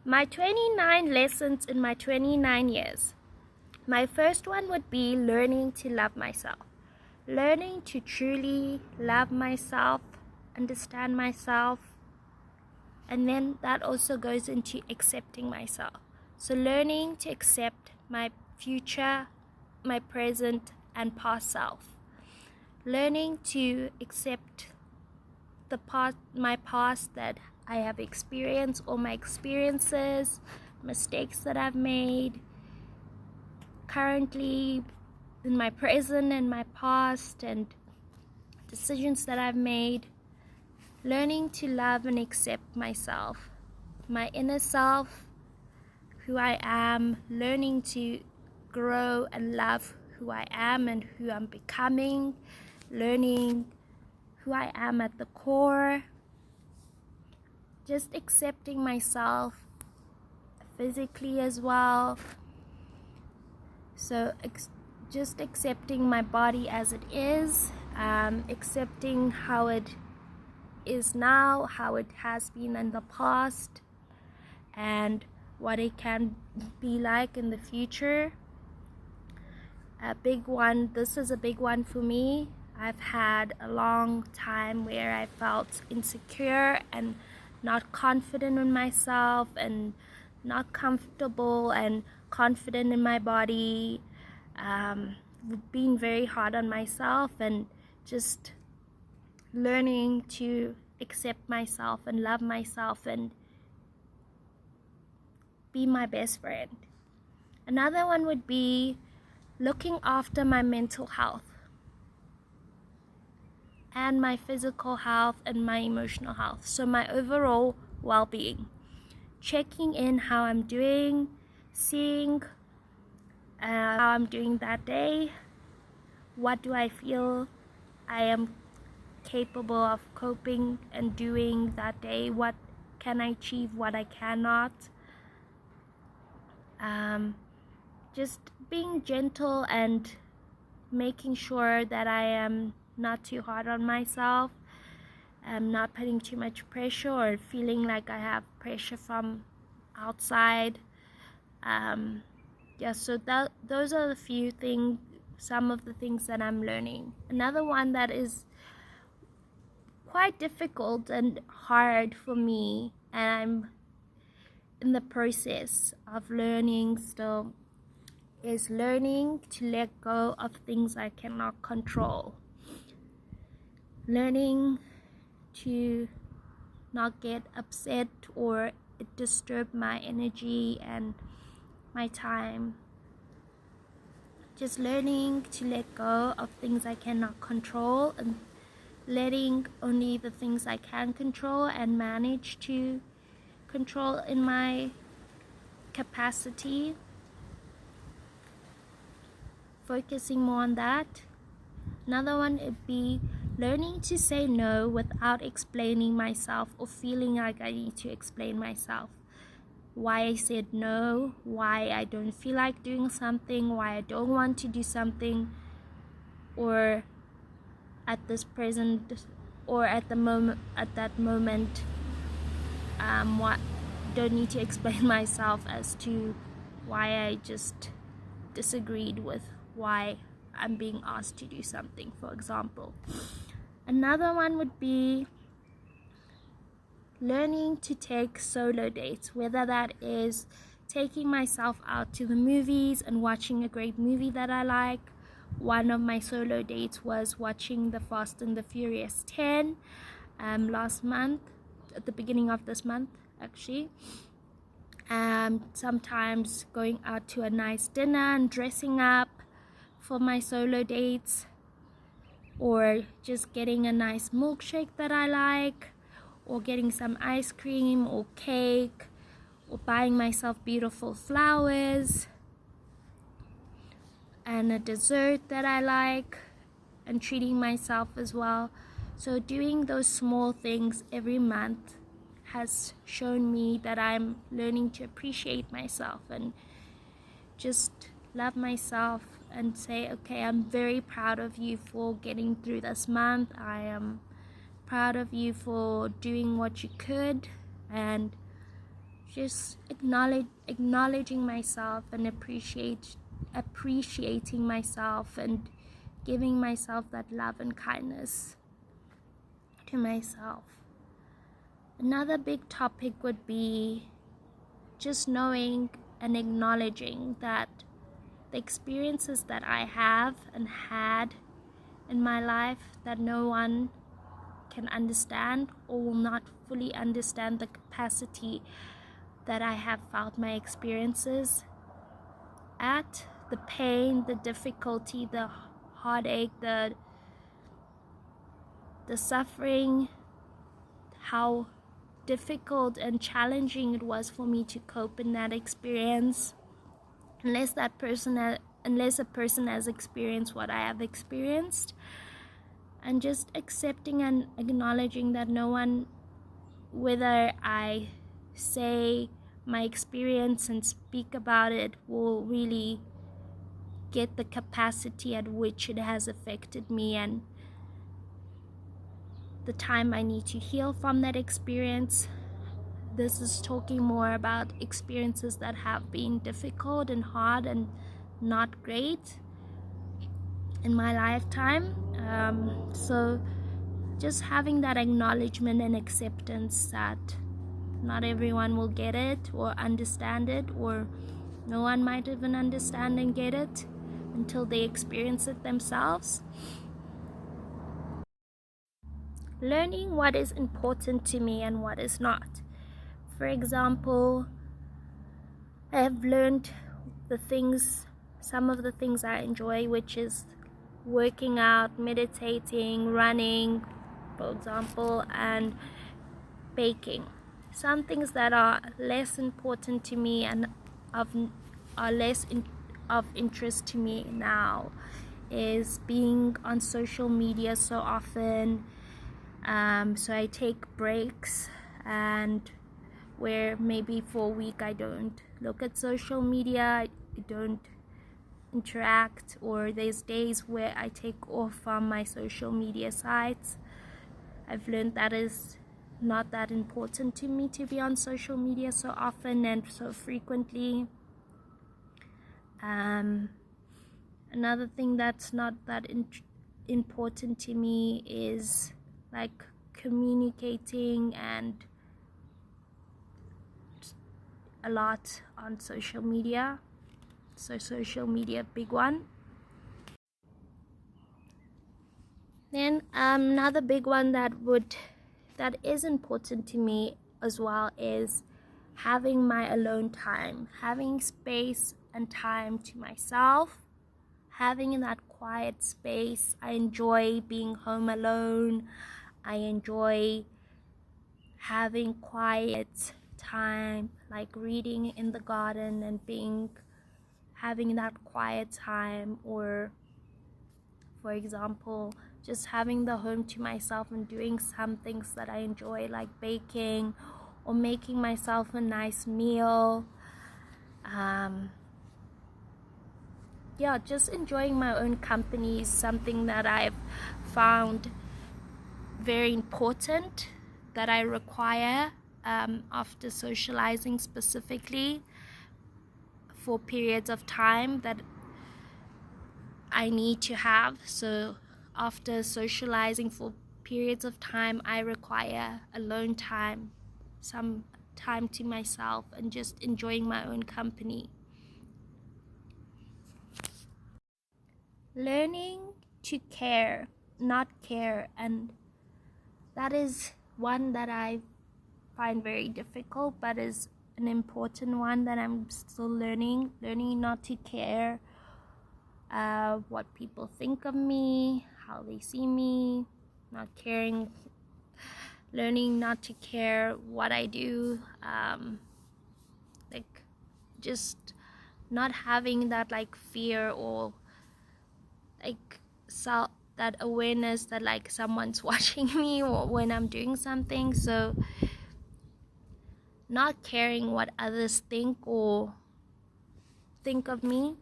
My 29 lessons in my 29 years. My first one would be learning to love myself. Learning to truly love myself, understand myself, and then that also goes into accepting myself. So learning to accept my future, my present, and past self. Learning to accept my past, that I have experienced, all my experiences, mistakes that I've made, currently in my present and my past, and decisions that I've made. Learning to love and accept myself, my inner self, who I am, learning to grow and love who I am and who I'm becoming, learning who I am at the core, just accepting myself physically as well. So just accepting my body as it is, accepting how it is now, how it has been in the past, and what it can be like in the future. This is a big one for me. I've had a long time where I felt insecure and not confident in myself and not comfortable and confident in my body, being very hard on myself, and just learning to accept myself and love myself and be my best friend. Another one would be looking after my mental health and my physical health and my emotional health. So my overall well-being. Checking in how I'm doing, seeing how I'm doing that day. What do I feel I am capable of coping and doing that day? What can I achieve, what I cannot? Just being gentle and making sure that I am not too hard on myself. Not putting too much pressure or feeling like I have pressure from outside. So those are some of the things that I'm learning. Another one that is quite difficult and hard for me, and I'm in the process of learning still, is learning to let go of things I cannot control. Learning to not get upset or it disturb my energy and my time. Just learning to let go of things I cannot control and letting only the things I can control and manage to control in my capacity. Focusing more on that. Another one would be learning to say no without explaining myself or feeling like I need to explain myself. Why I said no, why I don't feel like doing something, why I don't want to do something, or at this present or at that moment, what don't need to explain myself as to why I just disagreed with why I'm being asked to do something, for example. Another one would be learning to take solo dates, whether that is taking myself out to the movies and watching a great movie that I like. One of my solo dates was watching the Fast and the Furious 10 last month, at the beginning of this month actually. Sometimes going out to a nice dinner and dressing up for my solo dates, or just getting a nice milkshake that I like, or getting some ice cream or cake, or buying myself beautiful flowers and a dessert that I like, and treating myself as well. So doing those small things every month has shown me that I'm learning to appreciate myself and just love myself and say, okay, I'm very proud of you for getting through this month. I am proud of you for doing what you could and just acknowledging myself and appreciating myself and giving myself that love and kindness to myself. Another big topic would be just knowing and acknowledging that the experiences that I have and had in my life, that no one can understand or will not fully understand the capacity that I have felt my experiences at, the pain, the difficulty, the heartache, the suffering, how difficult and challenging it was for me to cope in that experience. Unless a person has experienced what I have experienced, and just accepting and acknowledging that no one, whether I say my experience and speak about it, will really get the capacity at which it has affected me and the time I need to heal from that experience. This is talking more about experiences that have been difficult and hard and not great in my lifetime. So just having that acknowledgement and acceptance that not everyone will get it or understand it, or no one might even understand and get it until they experience it themselves. Learning what is important to me and what is not. For example, I have learned some of the things I enjoy, which is working out, meditating, running, for example, and baking. Some things that are less important to me and are less of interest to me now is being on social media so often. So I take breaks, and where maybe for a week I don't look at social media, I don't interact, or there's days where I take off from my social media sites. I've learned that is not that important to me to be on social media so often and so frequently. Another thing that's not that important to me is like communicating and a lot on social media. So social media, big one. Then another big one that is important to me as well is having my alone time, having space and time to myself, having that quiet space. I enjoy being home alone. I enjoy having quiet time, like reading in the garden and having that quiet time, or for example, just having the home to myself and doing some things that I enjoy, like baking or making myself a nice meal. Just enjoying my own company is something that I've found very important, that I require after socializing, specifically for periods of time that I need to have. So after socializing for periods of time, I require alone time, some time to myself, and just enjoying my own company. Learning to care, not care, and that is one that I find very difficult, but is an important one that I'm still learning not to care what people think of me, how they see me, not caring, learning not to care what I do, like just not having that like fear or like that awareness that like someone's watching me or when I'm doing something. So not caring what others think or think of me,